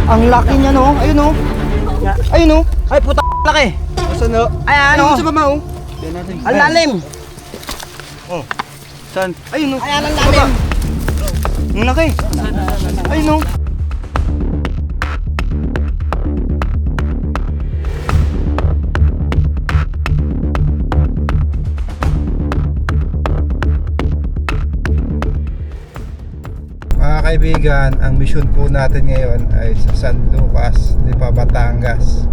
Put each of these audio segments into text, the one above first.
Ang laki niya no. Ayun no. Ayun no. Ay puta laki. Saan no? Ay ano? Ayun sa baba oh. Ang lalim. Oh. Saan? Ayun no. Ay ang lalim. Ang laki. Ayun no. Mga kaibigan, ang mission po natin ngayon ay sa San Lucas, Batangas.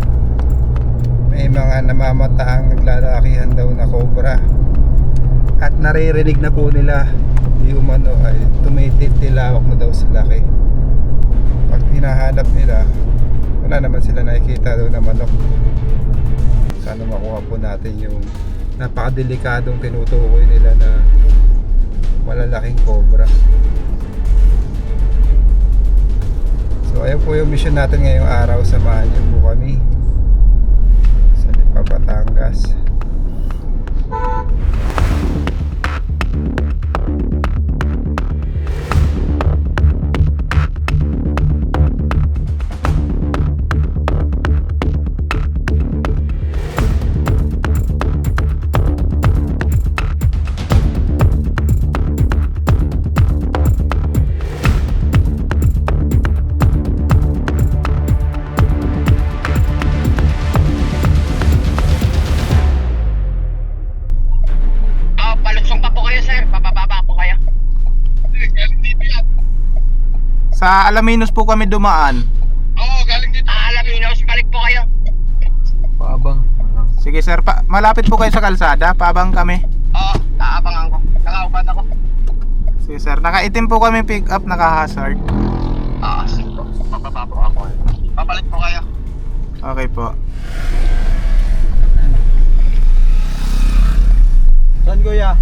May mga namamataang naglalakihan daw na cobra. At naririnig na po nila di umano ay tumititilawak na daw sa laki. Pag hinahanap nila, wala naman sila nakikita daw na manok. Sana makuha po natin yung napakadelikadong tinutukoy nila na malalaking cobra. So ayun po yung mission natin ngayong araw. Samahan niyo po kami sa Batangas. Palusong pa po kayo sir. Papababa po kayo. Sa Alaminos po kami dumaan. Oo, galing dito. Alaminos, balik po kayo. Paabang. Sige sir, malapit po kayo sa kalsada. Paabang kami. Oo, naabangan ko. Nakaubad ako. Sige sir, nakaitim po kami pick up, naka-hazard. Sige po. Papababa po ako. Babalik po kayo. Okay po. Saan kuya?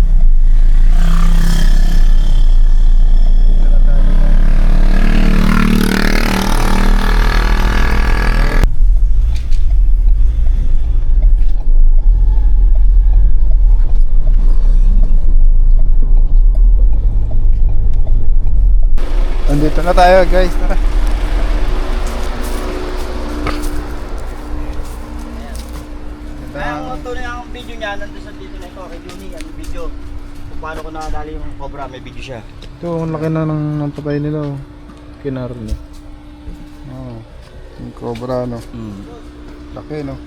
Andito na tayo guys, tara. Ang tunay ang video niya, nandun sa dito na ito. Kay Juni, ang video. Kung paano ko nakadali yung cobra, may video siya. Ito, ang laki na ng patay nila oh. Kinar niya. Oh, yung cobra no. Laki no.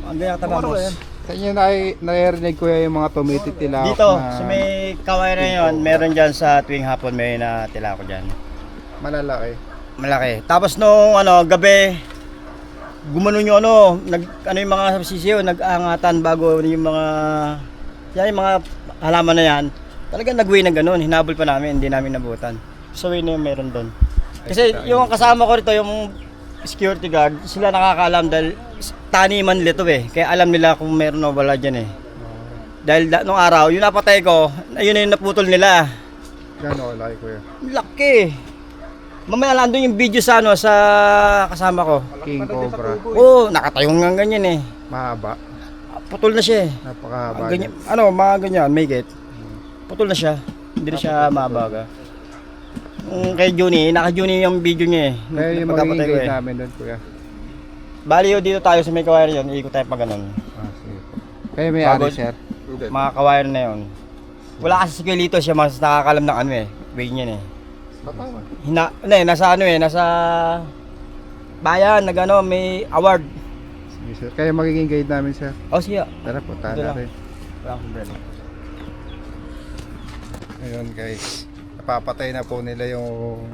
Ang ganyan tama boss. Sa inyo naririnig ko yung mga tumititilak Dito, na sa may kaway na yun, meron dyan sa tuwing hapon, may natila ko dyan. malalaki. Malaki. Tapos nung gabi, gumanon yung yung mga sisiyo, nag-aangatan bago yung mga, yan yung mga halaman na yan. Talagang nag-way na ganun, hinabol pa namin, hindi namin nabutan. So way na yung meron doon. Kasi yung kasama ko rito, yung security guard, sila nakakaalam dahil taniman nila to kaya alam nila kung meron o wala dyan Dahil nung araw, yung napatay ko, yun na yung naputol nila. Gano'n laki kuya? Laki! Mamaya lang doon yung video sa sa kasama ko. King Cobra. Oo, nakatayong nga ganyan Mahaba. Putol na siya Napakahaba. Ganyan, mga ganyan, make it. Putol na siya. Hindi na siya mabaga. Kay Juni, naka-Juni yung video niya Kaya yung Pagkapatay ko magiging namin doon kuya. Bali dito tayo sa may kawayan yun, ikot tayo pa ganun. Sige po. Kaya may ari Pagod. sir. Mga kawayan na yun. Wala kasi si Kuelito siya, mas nakakalam ng way niya Tatawa. Nasa nasa bayan, may award. Sige sir. Kaya magiging guide namin sir. Siya. Tara po, tahan Ito lang. natin. Ayun guys. Napapatay na po nila yung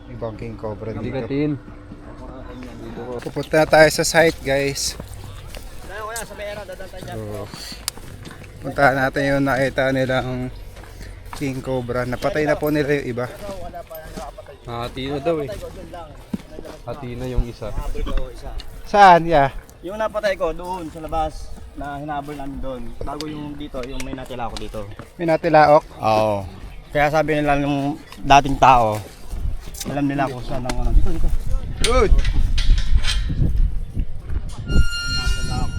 ibang King Cobra dito. Pupunta na tayo sa site guys. So, puntahan natin yung nakita nilang King Cobra. Napatay na po nila yung iba. Hati na daw Hati na yung isa. Saan? Yeah. Yung napatay ko doon sa labas na hinabol namin doon. Bago yung dito, yung may natila ko dito. May natilaok. Oo. Kaya sabi nila nung dating tao, alam nila kung saan ang dito. Good.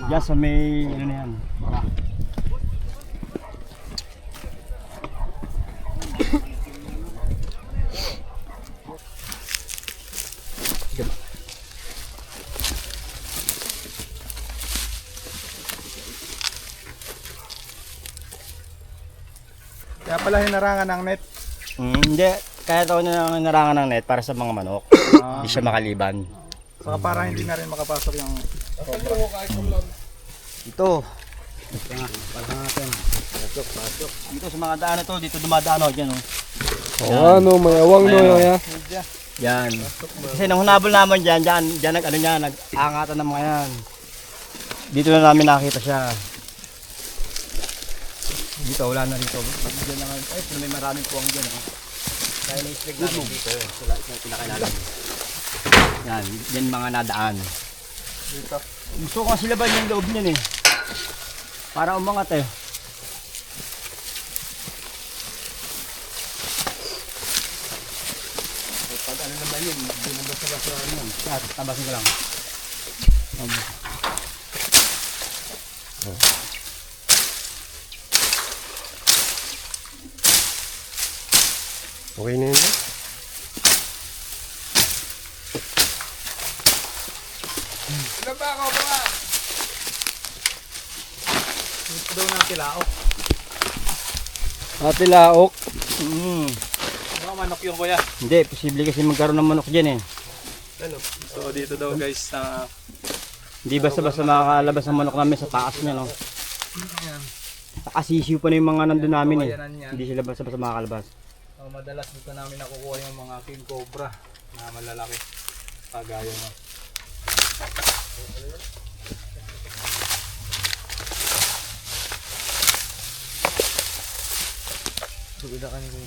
Diyan sa may na yan. Kaya pala hinarangan ng net. Hindi, kaya ito na narangan ng net para sa mga manok. Hindi siya makaliban. Saka para hindi na rin makapasok yung Ito. Ito nga, para natin. Pasok. Dito sa mga daan ito, dito dumadaan ako dyan. Oo, ano, may awang no. Ayan, Ya. Yan. Kasi nang hunabol naman dyan nag-aangatan ng mga yan. Dito na namin nakita siya. Dito, wala na dito. Diyan na, ay, may maraming puwang dyan. Kaya na-sprig namin dito. Sa pinakailalim. Yan, yan mga nadaan. dito. Gusto ko kasi laban yung loob niyan eh. Para umangat eh. Pag ano naman yun, hindi na basta-basta yun. Tabasin ko lang. Okay na yun. Ilan ba ako ba? Dito daw ng tilaok. Ate Laok. Mga manok yung kuya. Hindi, posible kasi magkaroon ng manok dyan eh. Ano? So dito daw guys sa Hindi basta-basta makakalabas ng manok namin sa taas niya, no? Nakasisiw pa na yung mga nandun namin eh. Hindi sila basta-basta makakalabas. madalas dito namin nakukuha yung mga king cobra na malalaki. Kagaya mo. Subida ka nito.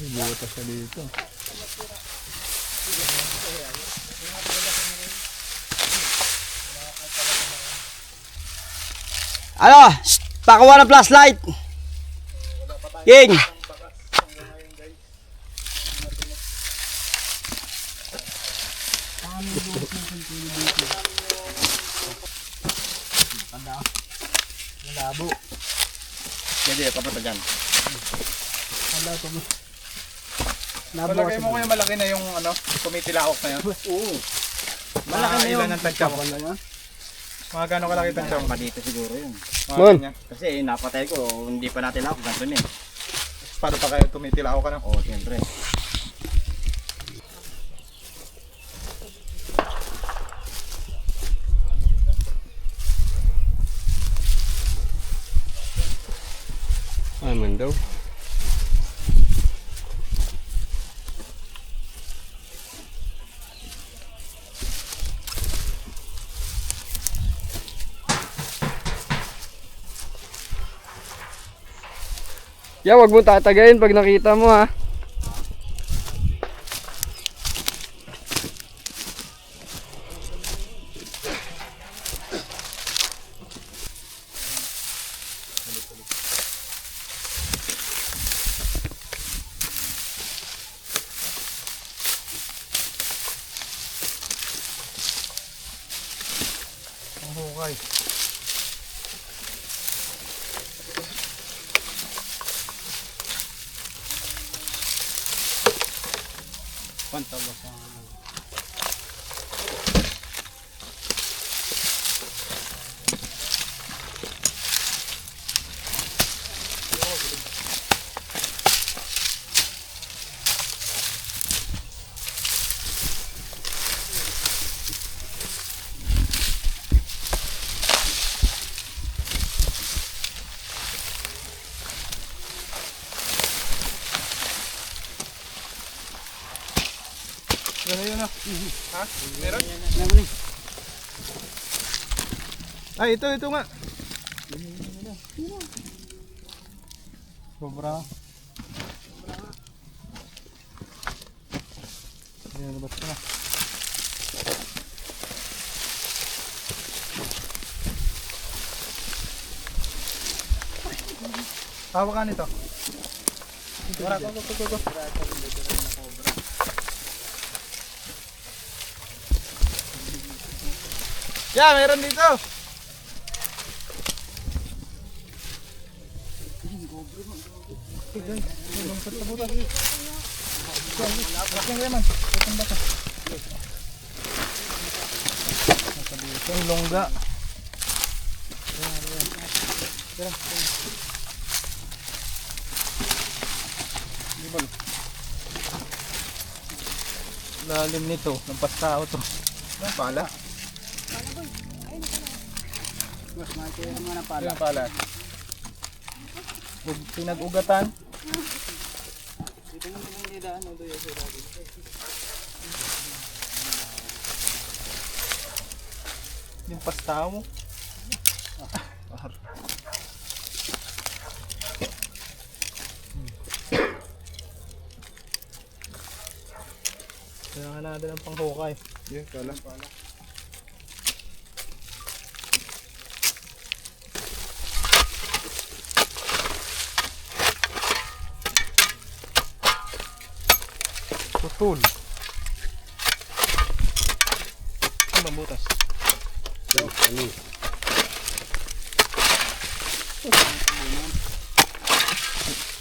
May butas siya dito. Ano? Shh! Pakuha ng flashlight! King! Labo. Pwede, kapata dyan. Palagay mo kuya malaki na yung ano, tumitilaok na yun. Oo. Malaki na yun. Ilan ang tansya mo? Mga gano'ng kalaki tansya mo? Pa dito siguro yun. Mga Man. ganyan. Kasi napatay ko, hindi pa natin ako ganito na eh. Paano pa kayo tumitilaok ka na? Oo, siyempre. Ay, man daw. Ya, wag mo tatagayin pag nakita mo ha. Ang hukay. Kwanta ba sa... Gano'n yun ah. Ha? Meron? Ay, ito nga. Sobra. Ayan, labas ko na. Hawakan ito. Wala ko. Yeah, meron dito. Yung longga. Lalim nito, lampas tao to. Pala. Ayan pala. Pinag-ugatan. Yung pasta mo. Kailangan natin ng panghukay. Yeah, pala. Putol. Ang mabutas. Ano?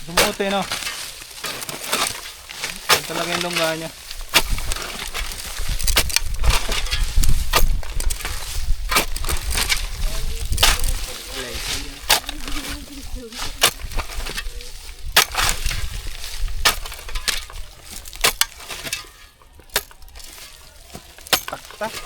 Dumuti no. Yan talaga yung longga niya. Tak.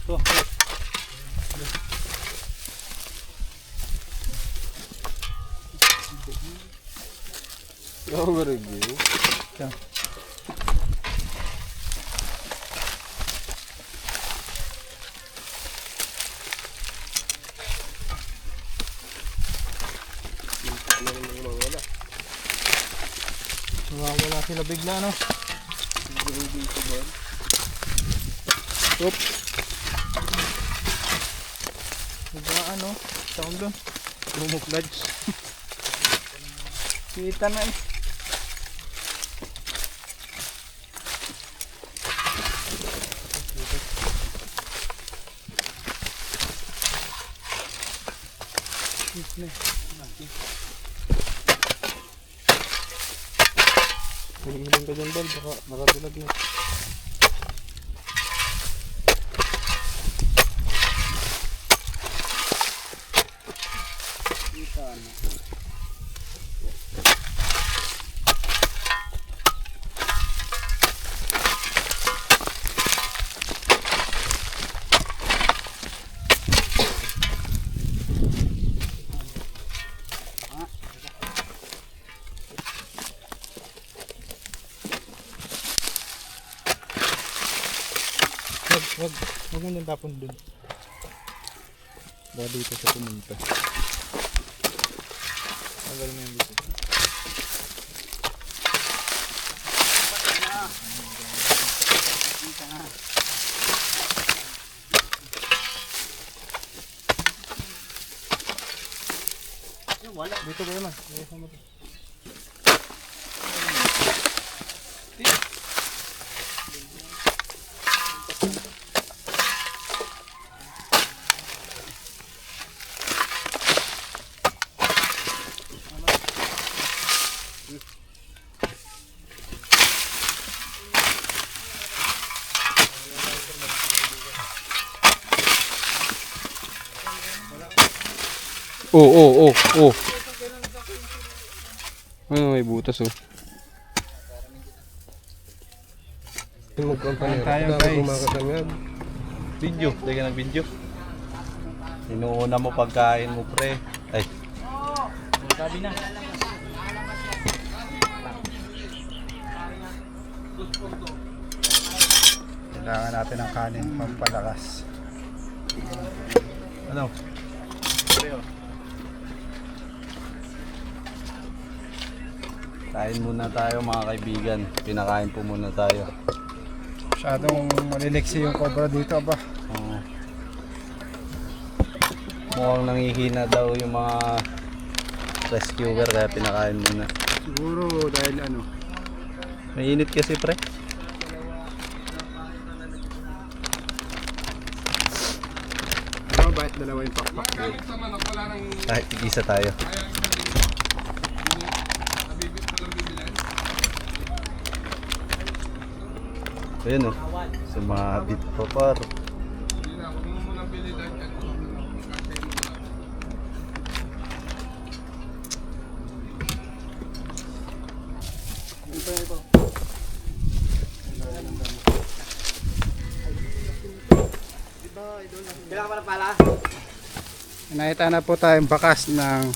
Tuh. Ako ba review? Wala sila bigla no. Oop. Bigla ano? Tawag doon. Bumuklodge. Kita na eh. Nag-iilang ka dyan, Bal. Baka nakatulag na. Huwag mo nang tapon dun. Baka dito sa pumunta. Tagal mo yung dito. Wala. Dito kayo man. Dito mo to. Oo. Ano, may butas oh. Kain tayo, guys. Video. Hindi ka nag-video. Inuuna mo pagkain mo, pre. Ay. Sabi na. Kailangan natin ng kanin pampalakas. Ano? Kain muna tayo mga kaibigan. Pinakain po muna tayo. Masyadong maliliksi yung cobra dito ba? Oo. Mukhang nangihina daw yung mga rescuer kaya pinakain muna. Siguro dahil ano, Mainit kasi pre. bakit dalawa yung pakpak? Kahit tig-isa tayo. Ayan oh. Sumabit pa par. Kailangan pa na pala. Nakita na po tayong bakas ng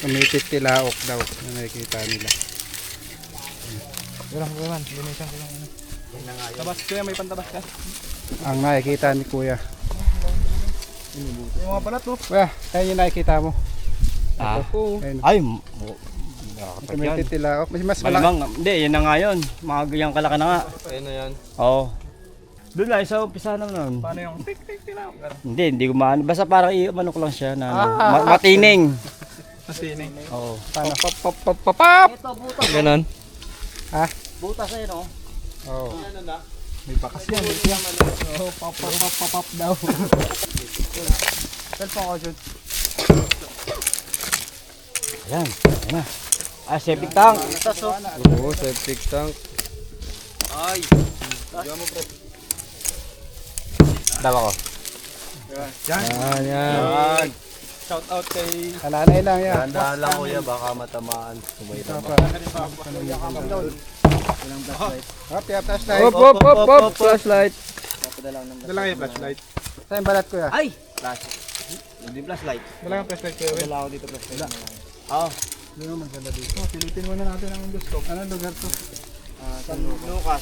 tumitilaok daw na nakikita nila. Tabas ko yan, may pantabas ka. Ang nakikita ni Kuya. Yung mga balat mo. Kuya, kaya yung nakikita mo. Ah. Ayun. Ay, Tumitilaok. Mas malaki. malamang. Hindi, yan na nga yun. Mga ganyang kalaki na nga. Ayun na yan. Oo. Doon lang, sa umpisa naman. Paano yung tik-tik tilaw? Hindi ko maano. Basta parang i-ano ko lang siya na matining. Masining. Oo. Paano? Pap! Ganon. Ha? Butas na yun, oh. Oo. May bakas yan. Oh, pop daw. Cellphone ko, Jun. Ayan. Ayan na. Ah, septic tank. Oo, septic tank. Dawa ko. Yan. Yan. Shout out kay... Kalanay lang yan. Dahan-dahan lang kuya, baka matamaan. Sumay Ito naman. pa. Hop, yung flashlight. Hop! Flashlight. Dala kayo flashlight. Saan yung balat, Kuya? Ay! Flash. Hindi flashlight. Dala yung flashlight, Kuya. Wala ako dito flashlight. Oo. Doon naman ganda dito. Pilitin muna natin ang gusto. Anong lugar to? San Lucas.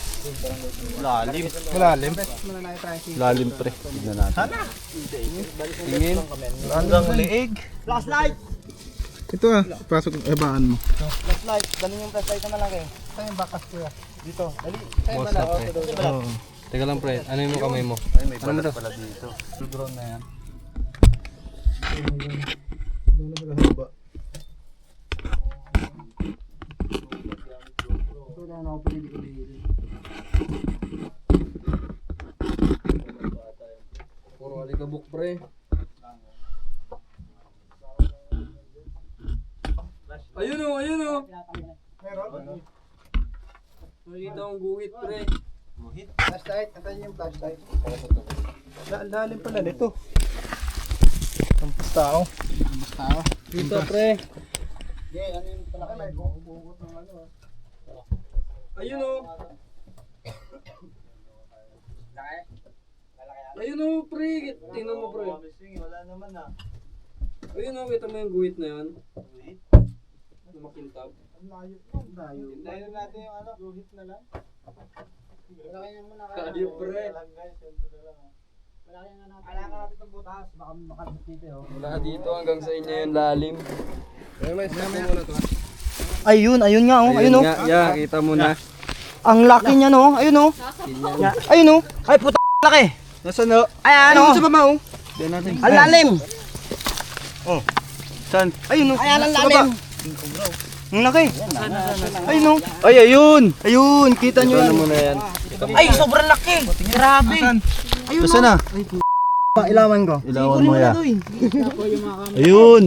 Lalim. Malalim. Muna na tayo. Lalim pre. Tignan natin. Tingin. Hanggang liig. Flashlight! Ito pasok ebaan mo. Flashlight. Ganun yung flashlight na malaki. Saan yung bakas, Kuya? Dito. Dali. Boss na pre. Teka lang pre, ano yung kamay mo? Ay, may balat pala dito. Drone na yan. Puro alikabok pre. Ayun o! Meron? Nakita akong guhit pre. Flashlight. Antayin yung flashlight. Lalim pala nito. Tampas tao. Dito pre. Ayun o! Ayun o pre! Tingnan mo pre. Wala naman ah. Ayun o, kita mo yung guhit na yan. Na makintab. Hintayin natin yung guhit na lang. Kaya pre. Wala dito hanggang sa inyo yung lalim. Ayun nga, oh. Ayun, oh. Yeah, kita mo na. Ang laki niya, no? Ayun, oh. Ayun, oh. Ay, puta laki. Nasaan na? Ay, ano? Sa baba, oh. Ang lalim. Oh. Saan? Ayun, oh. Ay, ang lalim. Ang laki. Ayun, oh. Ay, ayun! Ayun, kita nyo yan. Ano mo na yan? Ay, sobrang laki. Grabe. Ayun, Nasaan na? Ilawan ko. Ilawan mo ya. Ayun!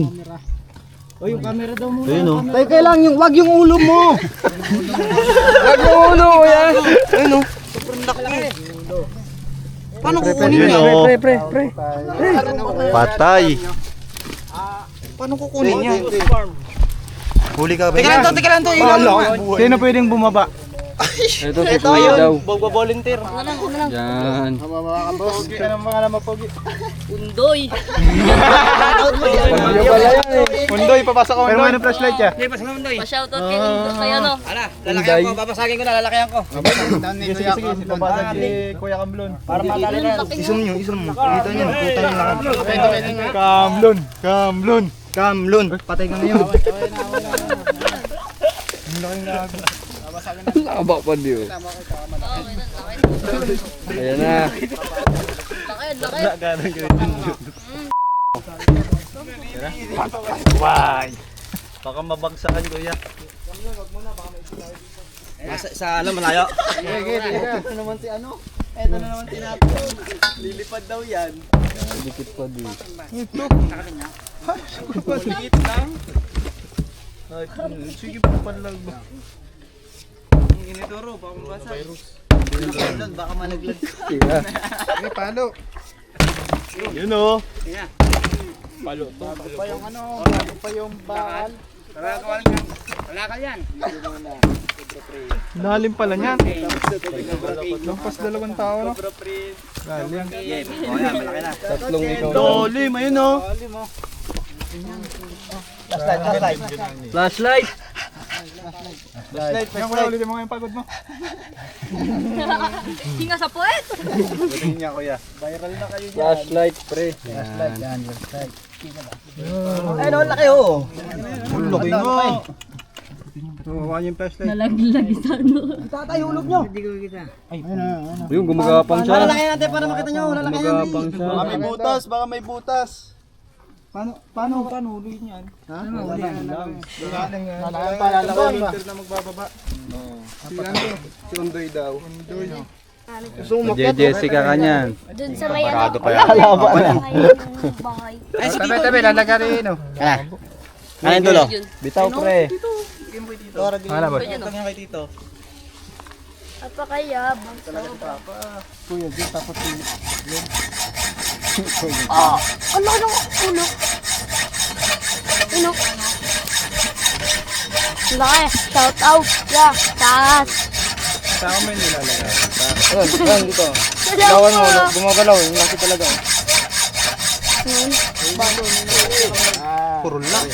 Yung camera daw muna. Ayun oh. Tay, kailangan wag yung ulo mo. Wag mo ulo yan! Ayun, oh. Sobrang laki. Paano kukunin Ayun yan? oh. Pre. Patay. Paano kukunin yan? Huli ka ba? Teka lang to. Ilawan mo. Sino pwedeng bumaba? Ito si Kuya daw. Volunteer. Yan. Pogi. Anong pangalan mo, Pogi? Undoy. Undoy, papasok ko. Pero may flashlight siya. Pa-shoutout kay Undoy. Kay ano? Lalakayan ko. Babasagin ko na. Lalakayan ko. Sige, babasag si Kuya Kamblon. Para matali na. Isun nyo. Kita nyo. Puta nyo lahat. Kamlon. Patay ka ngayon. Laba pa diyo. Oo, may laki. Ayan na. Laki. Baka mabagsakan kuya. Sa malayo. Ito naman si ano? Ito na naman si Nato. Lilipad daw yan. Dikit pa diyo. Pagkit lang. Sige pa palag ba? Ang initoro, baka mabasa. Baka managlag. Yeah. Okay, palo. Yun o. Bago pa yung bakal. Lalim pala niyan. Lampas 2 tao, no? Lalim. Tatlong ikaw. Dolim, ayun o. Flashlight. Yan, kuya, ulitin mo nga yung pagod mo. Hinga sa puwet. Galing niya kuya. Flashlight, pre. Flashlight, yan. Flashlight. Ay, no, laki o. Laki nga. Tumawa yung flashlight. Nalaglag sa ano. Tatay, hulog nyo. Yung gumagapang siya. Lalaki natin para makita nyo. Lalaki natin. Gumagapang siya. Baka may butas, baka may butas. Paano huli niyan? Ha? Lalaki pa, lalaki pa. Na magbababa. Si Undoy daw. Undoy. Jessica ka niyan. Doon sa may ano. Parado pa yan. Bahay. Tabi, lalagari, no? Ano yung dulo? Bitaw pre. Hala ba? Napakayabang. Kuya, di tapos yung... Oh! Ang laki ng ulo. Ano? Ang laki. Shout out. Yeah. Taas. Saan mo yung nilalagay? Ayun, dito. Galawan mo. Gumagalaw, yung laki talaga. Puro lang.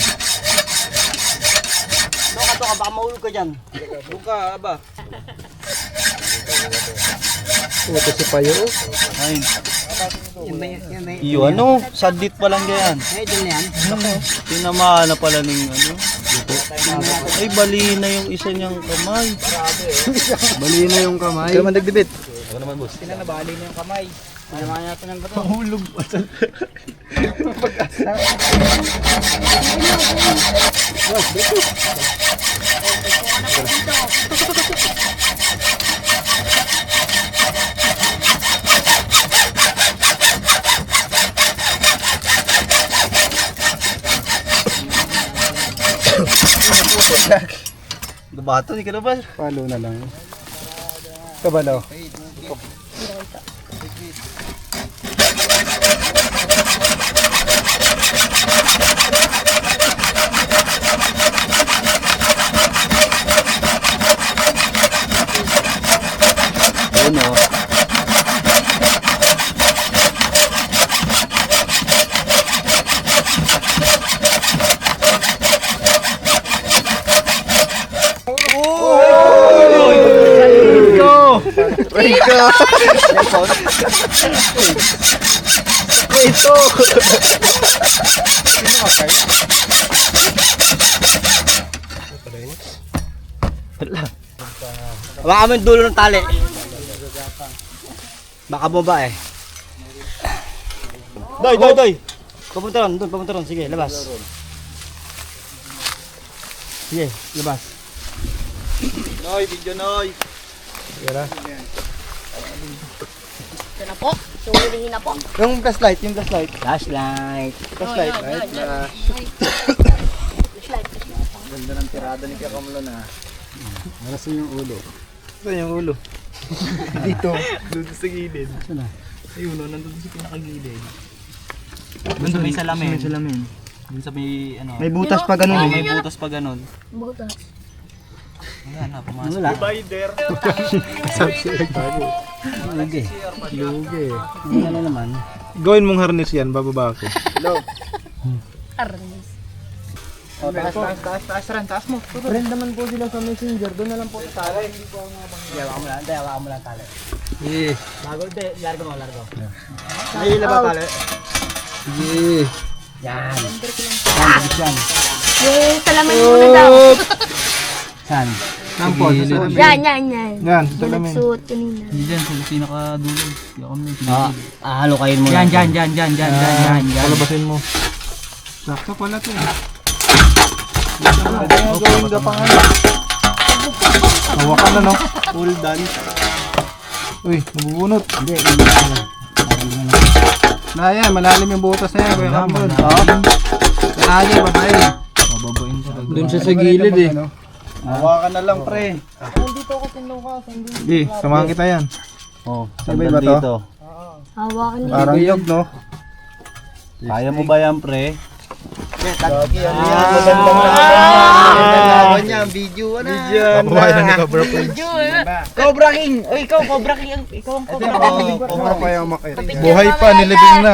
Doon ka, baka mahulog ka dyan. Buka, aba. Ito si Payo. Ayun. Iyo, ano? Sadit pa lang yan. Tinamaan na pala ng ano. Ay, bali na yung isa niyang kamay. Bali na yung kamay. Kaya man nagdibit. Ako naman boss. Tinanabali na yung kamay. Tinamaan natin ng bato. Mahulog pa sa... Bato, di ka na ba? Palo na lang. Kabalaw. Ayun o. Ito! Baka mo yung dulo ng tali. Baka bumaba eh. Doy! Papunta ron. Sige, labas. Sige, labas. Noy, video Noy. Tira. Ito na po. Sulihin na po. Yung flashlight. Flashlight. Flashlight. Flashlight. Ganda ng tirada ni Kakamlo na. Narasin yung ulo. Saan yung ulo? Dito. Doon sa gilid. Saan na? Ayun o, nandun sa pinakagilid. Doon sa may salamin. Doon sa may ano. May butas pa ganun May eh. butas pa ganun. Butas. Ayan na, pumasok. Wala. Lugi. Lugi. Ano naman? Gawin mong harness yan, bababa ako. Arnis. Taas mo. Friend naman po sila sa messenger. Doon na lang po sa tali. Hawakan mo lang tali. Eh. Largo. Nahihila ba tali? Sige. Yan. Yan. Yung salamin muna daw. Saan? Saan po? Sa salamin. Yan. Yan, sa salamin. Nagsuot kanina. Hindi dyan, sa pinakadulo. Hindi ako may Halo kayo mo. Yan. Palabasin mo. Sakto pala to. Gawin ka pang ano. Hawakan na no. full done. Uy, nabubunot. Hindi. Na yan, malalim yung butas na yan. Lagi, babae. Mababain talaga. Doon siya sa gilid eh. Hawakan na lang pre. Nandito ako Di, samahan kita yan. Oh, Sabay sandal ba to? dito. Hawakan niyo. Parang yog, no? Kaya mo ba yan, pre? Laban niya, video na. Kabuhay na ni Cobra Prince. Cobra King! Uy, ikaw, Cobra King. Ikaw ang Cobra King. Cobra pa yung makit. Buhay pa, nilibing na.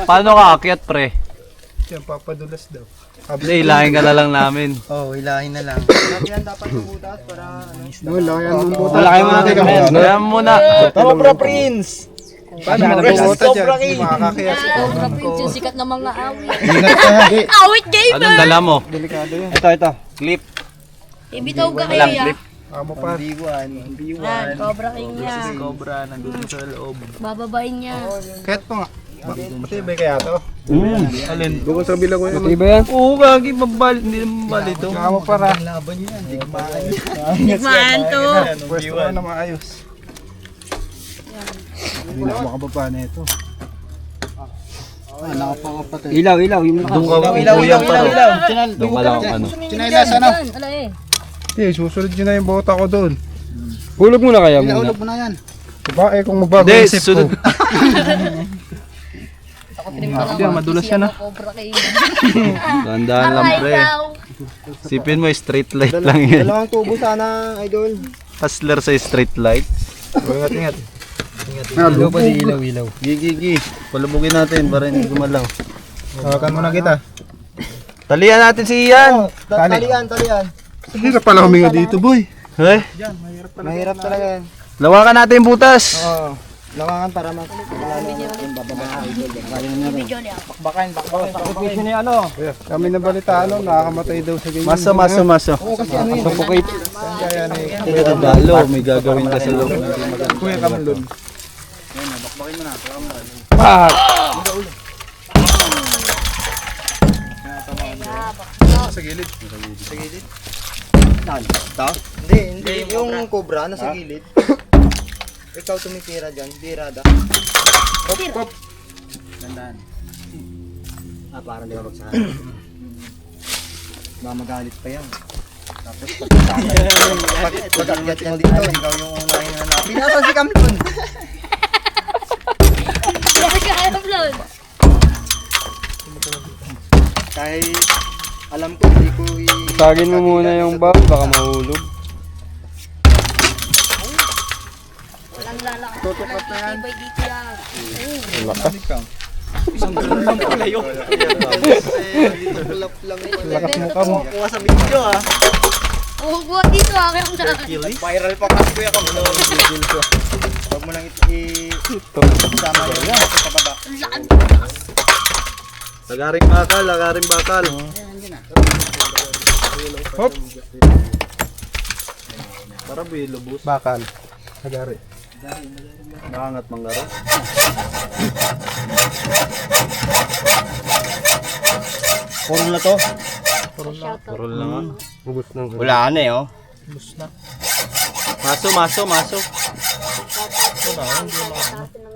Paano ka akyat, pre? Yan, papadulas daw. Hindi, ilahin ka na lang namin. Oo, hilahin na lang. Yan dapat yung butas para ano. Wala yan mong butas. Wala kayo muna. Kaya mo muna. Cobra Prince! Paano ka nabubota dyan? Hindi makakakiyas. Cobra Prince yung sikat na mga awit. Ingat ka ha. Awit gamer! Anong dala mo? Delikado yan. Ito. Clip. Ibitaw ka kayo ya. Amo pa. B1. Yan, Cobra King niya. Cobra, nandun sa loob. Bababain niya. Kahit pa nga. Matibay kaya to? Alin? Bukod sa bilang ko yan. Matibay yan? Oo, gagi. Hindi naman bali ito. Amo para. Laban yan, digmaan. Digmaan to. Pwesto ka na maayos. Hindi na ako makababa na ito. Ilaw, yung Doon ka, ilaw. Doon ka lang, ano. Chinelas ano? Yan, ala eh. Hindi, susunod nyo na yung bota ko doon. Hulog mo na kaya muna. mo na yan. Diba eh kung magbago Hindi, isip sunod. ko. Ako tinimpa madulas yan, Cobra King. Tandaan lang, Aray, pre. ikaw. Sipin mo, street light lang yan. Dalawang tubo sana, idol. Hustler sa street light. Ingat. Ilaw pa di ilaw. Gigi. Palubugin natin para hindi gumalaw. Hawakan mo na kita. Talian natin si Ian. Talian. Hirap pala huminga dito, boy. Eh, Mahirap talaga yan. lawakan natin yung butas. Oo. Lawangan para mas... Video niya. Sakripisyo niya ano? Kami na balita nakakamatay daw sa ganyan. Maso. Oo, kasi ano yun. Kaya ni Dalo, may gagawin ka sa loob. Kuya Kamlon. Sa gilid. Hindi. Yung cobra nasa gilid. Ikaw tumitira dyan, birada. Hop. Tandaan. Parang di ba magsahan. Mamagalit pa yan. Tapos pag-akyat yan dito, ikaw yung unahin na natin. Pinasa si Kamlon. Bakit ka kaya vlog? Kahit alam ko, hindi ko Tagin mo muna yung bag, baka mahulog. Walang lalakas. Tutukat na yan. Ibay dito yan. Kulap lang yun. Lakas mukha mo. Kuha sa video ah. Oh, buhat dito ah. Kaya kung saan. Viral pa kasi kuya Kamlon. Huwag mo lang isama yun. Sa baba. Ang lakas. Lagaring bakal. Hop. Para bilubos. Bakal. Hagari. Makangat manggaro. Puro na to. Purol na nga. Ubus ng Wala na eh oh. Maso.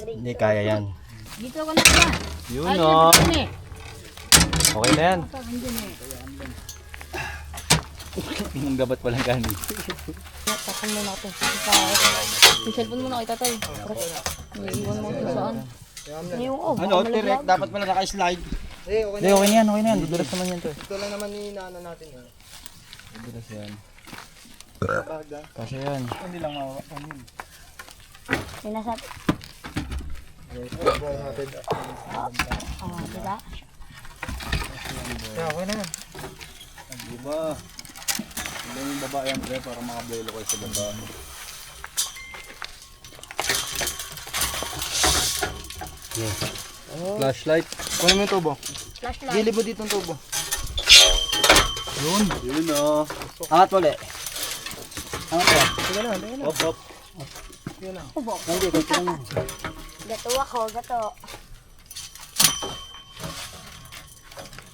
Hindi kaya yan. Dito ako na ba? Yun o. Eh. Okay na yan. Yung gabat walang kanin. Takpan mo na ito. Yung cellphone mo na kay tatay. Iiwan mo ito saan. Yung Ano, direct dapat pala naka-slide. Okay na yan. Dudulas naman yan to. Ito lang naman ni nana natin eh. Dudulas yan. Baga. Kasi yan. Hindi lang mawakan yun. Sinasabi. Diba? Okay na yan. Diba? Diba yung baba yan, pre, para makablelo kayo sa baba. flashlight. Kunin mo yung tubo. Flashlight. Gilid mo dito yung tubo. Yun o. Angat mo ulit. Angat mo. Hop. Gato ako, gato.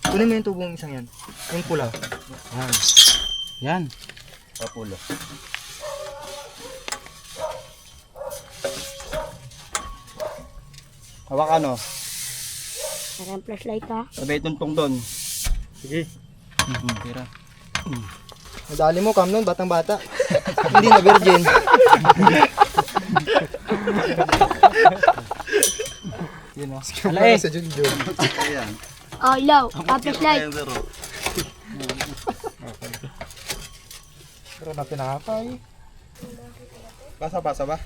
Kunin mo yung tubong isang yan. Yung pula. Yan. Papulo. Hawak ano? Parang flashlight ha. Sabay tuntong doon. Sige. Tira. Nadali mo, Cam, nun, batang-bata. Hindi na virgin. Ala eh. Sa Junjun. Ayan. Oh, ilaw. Tapos light. Pero na pinakapay. Pasa-pasa ba?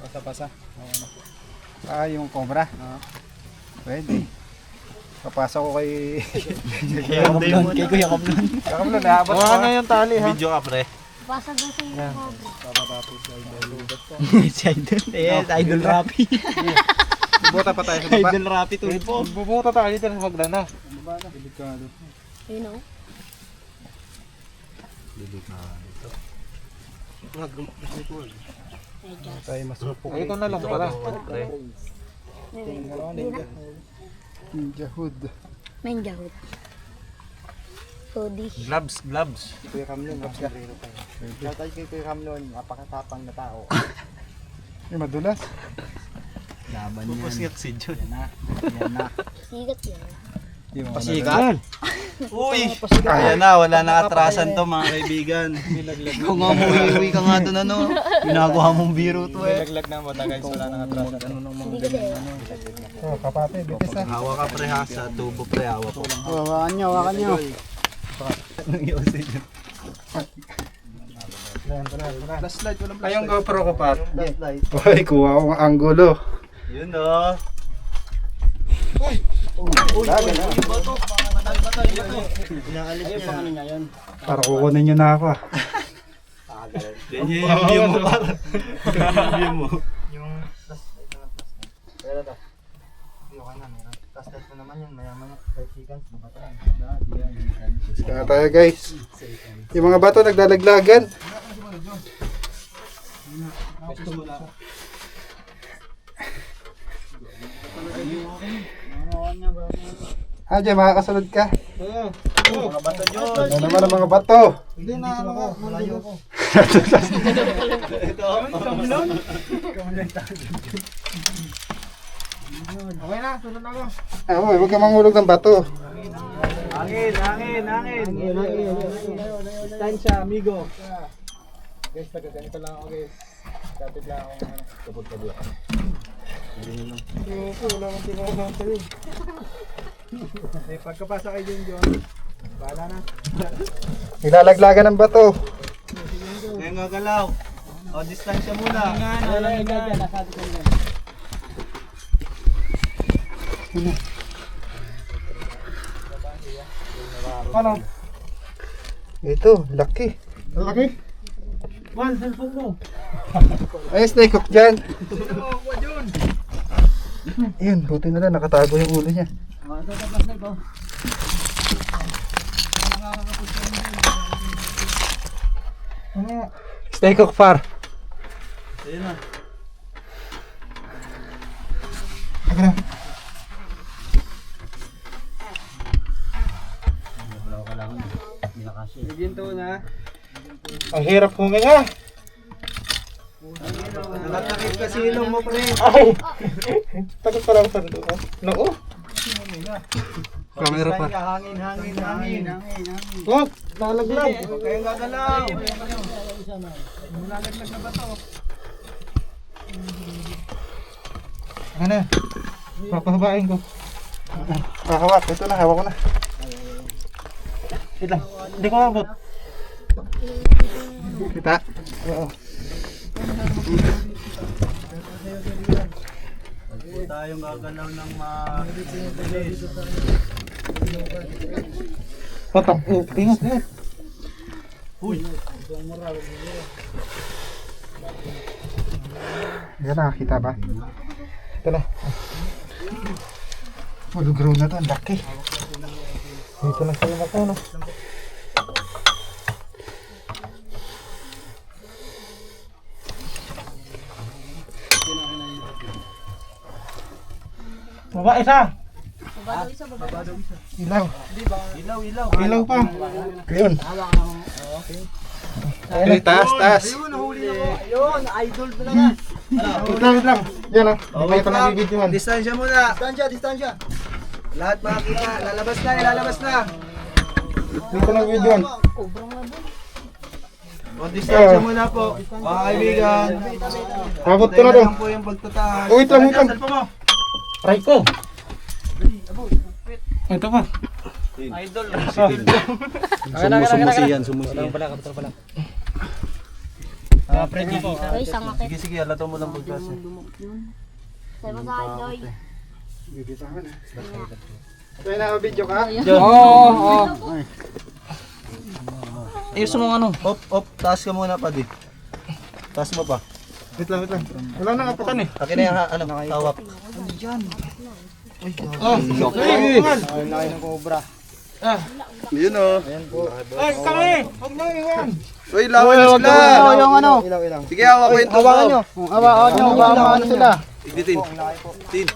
Pasa-pasa. Yung cobra. Pwede. Papasa ko kay... Kay Kuya Kablon. Kakamlo, naabot ko na yung tali ha. Video ka pre. Pasag daw sa iyo. Si Idol. Idol Rapi. Bubuta pa tayo sa baba. Idol Rapi tulpo. Bubuta tayo dito sa magdana. Ayun o. Tayo masupok. Ito na lang pala. Jahud. Main jahod. Sodi. Gloves. Kuya Kamlon, Shoutout kay Kuya Kamlon, napakatapang na tao. Yung madulas. Laban Pupusngit si Jun. Yan na. Sigat yan. Pasikat. Uy! Ayan na, wala na atrasan to mga kaibigan. Ikaw nga mo, iuwi ka nga doon ano. Ginagawa mong biro to eh. Laglag na matagal wala nang atrasan. Hindi kasi. Oh, kapate, bitis ha. Hawa ka pre ha, sa tubo pre, hawa ko. Hawakan nyo. Flashlight, walang Ay, yung GoPro ko pa. Flashlight. Uy, kuha ko ng anggulo. Yun o. Inaalis yung pang ano niya yun. Para kukunin nyo na ako ah. Ganyan yung view mo para. View mo. Yung flashlight na flashlight. Pero ito. Hindi okay na, meron. Flashlight mo naman yun, mayaman na 5 seconds. Mabatayan. Kaya tayo guys. Yung mga bato naglalaglagan. Ah, Jay, makakasunod ka. Mga bato dyan. Ano naman ang mga bato? Hindi na, ano ka, malayo ko. Okay na, sunod ako. Ah, uy, huwag ka manghulog ng bato. Hangin. Distansya, amigo. Guys, ganito lang ako guys. Kapit lang ako. Kapot ka doon. Wala akong tinawag sa'yo. Pagkapasa kay John, bahala na. Nilalaglagan ng bato. Ngayon nga galaw. O, distansya muna. Ano? Ito, laki. Laki? Juan, cellphone mo. Ay, snake hook dyan. Ayun, buti na lang, nakatago yung ulo niya. Snake hook far. Ayun na. Aga na. Ang hirap huminga. Nakatakit kasi ilong mo, pre. Ay! Tagal pa lang sa doon. Nako. Camera pa. Hangin. Wag! Nalaglag. Huwag kayong gagalaw. Ano na? Papahabain ko. Hawak. Ito na. Hawak ko na. Wait lang. Hindi ko mabot. Kita? Oo. Huwag tayong gagalaw ng mabilis. Patak. Ingat. Uy! Yan nakakita ba? Ito na. Malugraw na to. Ang laki. Dito na sila na to. No? Baba isa. Ilaw. Ilaw pa. Ayun. Ayun, taas. Ayun, idol talaga. Wait lang. Yan ah. Hindi kayo pa nabibidyohan. Distansya muna. Distansya. Lahat makakita. Lalabas na. Dito na videoan. O, distansya muna po. Mga kaibigan. Abot ko na to. po yung pagtataas. Wait lang, wait lang. Try ko. Ito pa. Idol. Sumusiyan, sumusiyan. Ay, sama Sige, sige, alato mo lang pagkas. Say mo sa akin, Doy. Kaya na-video ka? Ayos mo ano. Op, taas ka muna pa di. Taas mo pa. Wait lang, wait lang. Wala na apakan eh. Akin na yung hawak. Yun o. Ay, kami! Huwag na iwan! Uy, lawan na sila. Yung ano? Sige, hawak ko yung tubo. Hawakan nyo, baka maano sila. Igditin. Tin.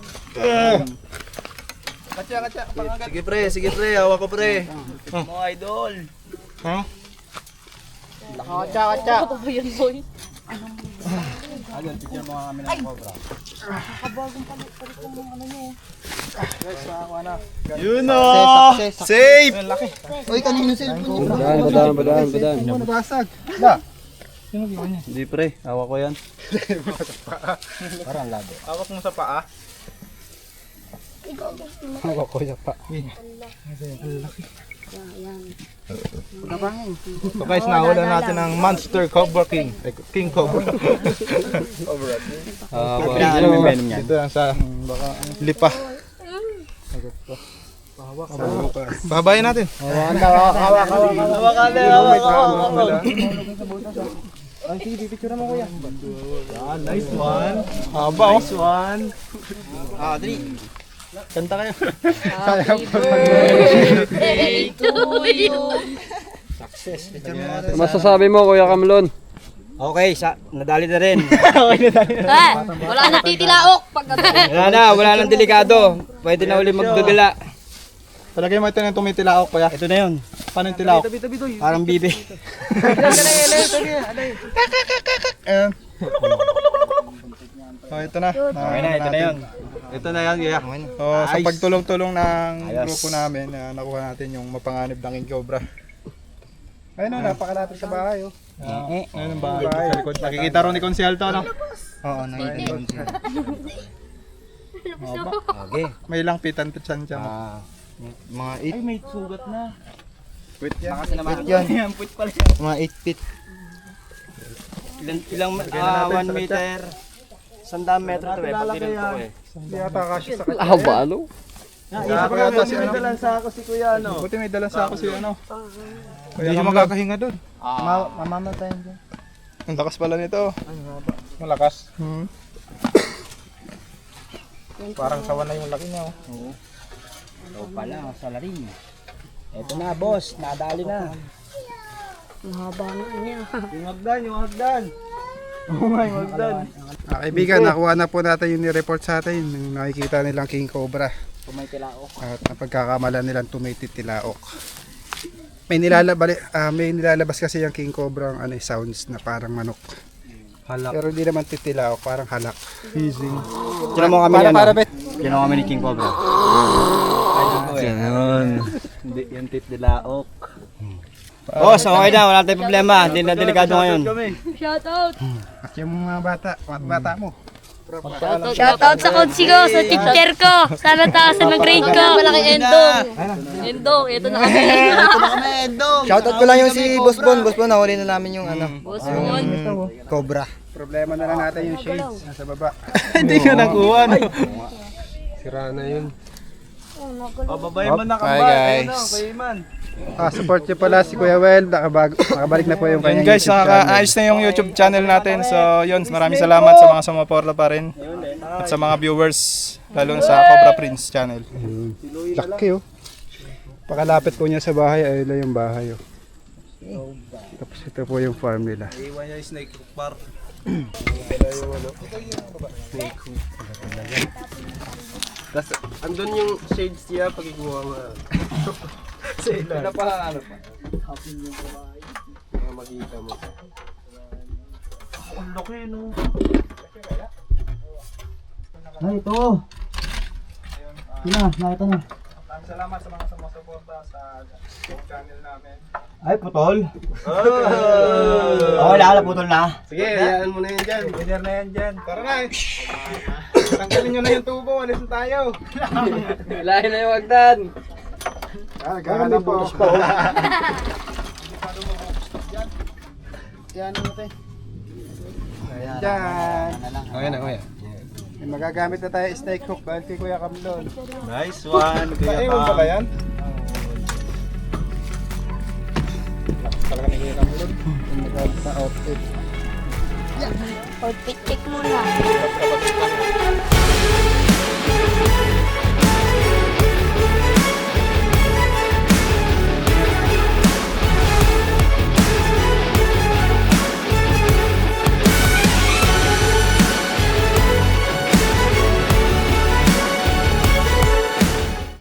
Sige pre, hawak ko pre. Mga idol. Ha? Ano ba yun, Boy? Yun o. Safe. Uy, kanino cellphone? Badaan. Nabasag. Hindi pre, hawak ko yan. Hawak mo sa paa. Hawak ko sa paa. So guys, nahula natin ang Monster Cobra King. King Cobra. Dito lang sa lipa. Babayin natin. Hawak ka na, hawak. Nice one. Haba oh. Nice one. Dali. Kanta kayo. Happy birthday to you. Masasabi mo, Kuya Kamlon? Okay, nadali na rin. Wala na titilaok. Wala nang delikado. Pwede na uli magdudula. Talagay mo ito ng tumitilaok kuya. Ito na yun. Paano yung tilaok? Parang bibi. Oh, ito na. Okay na, ito na yun. Ito na yan, yeah. So, sa Nice. pagtulong-tulong ng Ayos. grupo namin, nakuha natin yung mapanganib ng King Cobra. Ayun o, napakalapit sa bahay oh. Ayun ang bahay. Sa likod. Nakikita rin ni Consial to, no? Oo, nakikita ko. Okay. May ilang pitan pitsan siya mo. Mga 8. Ay, may sugat na. Wait yan. Yan, puwit pala. Mga 8 feet. Ilang 1 meter. 100 metro to eh. Pag tinanong ko eh. Hindi ata kasya sa kanya. Balo. Yata si ano. Dalan sa ako si Kuya, ano? Buti may dalang sa ako si ano. Hindi siya magkakahinga doon. Mamamatay dyan. Ang lakas pala nito. Malakas. Parang sawa na yung laki niya oh. Oo. Ito pala, salarin. Ito na, boss. Nadali na. Mahaba na niya. Yung hagdan. Oo nga, yung hagdan. Kaibigan, nakuha na po natin yung ni-report sa atin. Yung nakikita nilang King Cobra. Kung may tilaok. At napagkakamalan nilang tumitilaok. May nilalabas kasi yung King Cobra ang sounds na parang manok. Halak. Pero hindi naman titilaok, parang halak. Hissing. Tinan mo kami ni Para ano? Tinan mo kami ni King Cobra. Ganun. Hindi, yung tit dilaok. Boss, okay na. Wala tayong problema. Hindi na delikado ngayon. Shout out. At yung mga bata mo. Shoutout sa konsi ko, sa teacher ko. Sana taas sa grade ko. Malaki Endong. Endong, ito na kami. Shoutout ko lang yung si Boss Bon. Boss Bon, nahuli na namin yung Boss Mon. Cobra. Problema na lang natin yung shades nasa baba. Hindi ka nakuha, no? Sira na yun. Babay mo na Bye, kambal. guys. Ayun, Kuya Iman. Support nyo pala si Kuya Well. Nakabalik na po yung kanyang Guys, YouTube channel. nakaka-ayos na yung YouTube channel natin. So, yun, maraming salamat sa mga sumuporta pa rin. At sa mga viewers, lalo na sa Cobra Prince channel. Laki oh. Pakalapit po niya sa bahay, ayun lang yung bahay oh. Tapos ito po yung farm nila. Iwan niya yung snake park. Tapos, andun yung shades niya pag ikuha mo. Ano pa? Mga makita mo. Ang laki, no? Ay, ito. Sina, nakita na. Maraming salamat sa mga sumusuporta sa channel namin. Ay, putol. Oh, wala na, putol na. Sige, hayaan mo na yan dyan. Winner na yan dyan. Tara na eh. Tanggalin nyo na yung tubo. Alis na tayo. Lahin na yung hagdan. Kakahanap po. Yan mo tayo. Ayan dyan. Okay na, kuya. May magagamit na tayo snake hook dahil kay Kuya Kamlon. Nice one, Kuya Naiwan Cam. pala yan. Lakas talaga ni Kuya Kamlon. Yung magagamit na outfit. Outfit check muna.